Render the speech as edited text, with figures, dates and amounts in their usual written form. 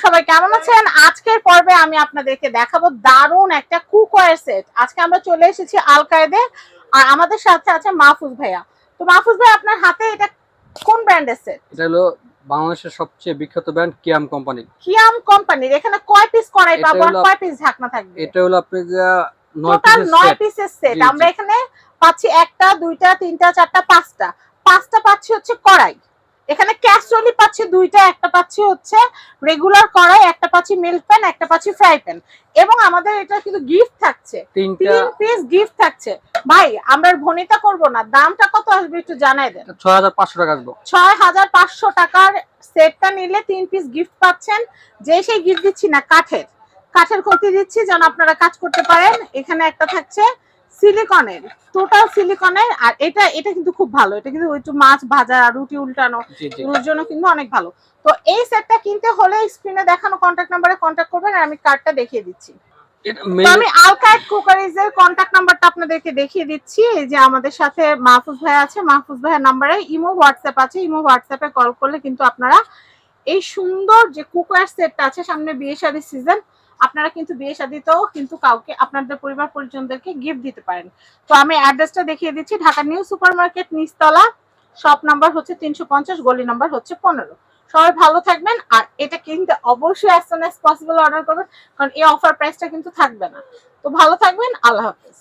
সবাই কেমন আছেন? আজকের পর্বে আমি আপনাদেরকে দেখাবো দারুণ একটা কুকওয়্যার সেট। আজকে আমরা চলে এসেছি আলকায়েদে, আর আমাদের সাথে আছে মাহফুজ ভাইয়া। তো মাহফুজ ভাই, আপনার হাতে এটা কোন ব্র্যান্ডের সেট? এটা হলো বাংলাদেশের সবচেয়ে বিখ্যাত ব্র্যান্ড কিয়াম কোম্পানি। কিয়াম কোম্পানির। এখানে কয় পিস কড়াই পাবো আর কয় পিস ঢাকনা থাকবে? এটা হলো আপনার টোটাল 9 পিসের সেট। আমরা এখানে পাচ্ছি একটা, দুইটা, তিনটা, চারটা, পাঁচটা। পাঁচটা পাচ্ছি হচ্ছে কড়াই। এখানে ক্যাসরোলি পাচ্ছি দুইটা, একটা পাচ্ছি হচ্ছে রেগুলার কড়াই, একটা পাচ্ছি মিল্ক প্যান, একটা পাচ্ছি ফ্রাই প্যান। এবং আমাদের এটা কিন্তু গিফট থাকছে, 3 পিস গিফট থাকছে। ভাই, আমরা ভনিতা করব না, দামটা কত আসবে একটু জানাই দেন। 6500 টাকা আসবে। 6500 টাকার সেটটা নিলে 3 পিস গিফট পাচ্ছেন। যে সেই গিফট দিচ্ছি না, কাঠের ক্ষতি দিচ্ছি যেন আপনারা কাজ করতে পারেন। এখানে একটা থাকছে সিলিকনের, টোটাল সিলিকনের। আর এটা কিন্তু খুব ভালো, এটা কিন্তু একটু মাছ ভাজা, রুটি উল্টানো এগুলোর জন্য কিন্তু অনেক ভালো। তো এই সেটটা কিনতে হলে স্ক্রিনে দেখানো কন্টাক্ট নাম্বারে কন্টাক্ট করবেন, আর আমি কার্ডটা দেখিয়ে দিচ্ছি। আমি আলকায়েদ কুকারিজের কন্টাক্ট নাম্বারটা আপনাদেরকে দেখিয়ে দিচ্ছি। এই যে আমাদের সাথে মাহফুজ ভাই আছে, মাহফুজ ভাইয়ের নাম্বারে ইমো হোয়াটসঅ্যাপ আছে। ইমো হোয়াটসঅ্যাপে কল করলে কিন্তু আপনারা এই সুন্দর যে কুকওয়্যার সেটটা আছে, সামনে বিয়ে শাদীর সিজন, আপনারা কিন্তু বিয়ে শাদীতেও কিন্তু কাউকে, আপনাদের পরিবার পরিজনদেরকে গিফট দিতে পারেন। তো আমি অ্যাড্রেসটা দেখিয়ে দিচ্ছি। ঢাকা নিউ সুপার মার্কেট, নিচতলা, শপ নাম্বার হচ্ছে 350, গলি নাম্বার হচ্ছে 15। সবাই ভালো থাকবেন। আর এটা কিন্তু অবশ্যই as soon as possible order করবেন, কারণ এই অফার প্রাইসটা কিন্তু থাকবে না। তো ভালো থাকবেন, আল্লাহ হাফেজ।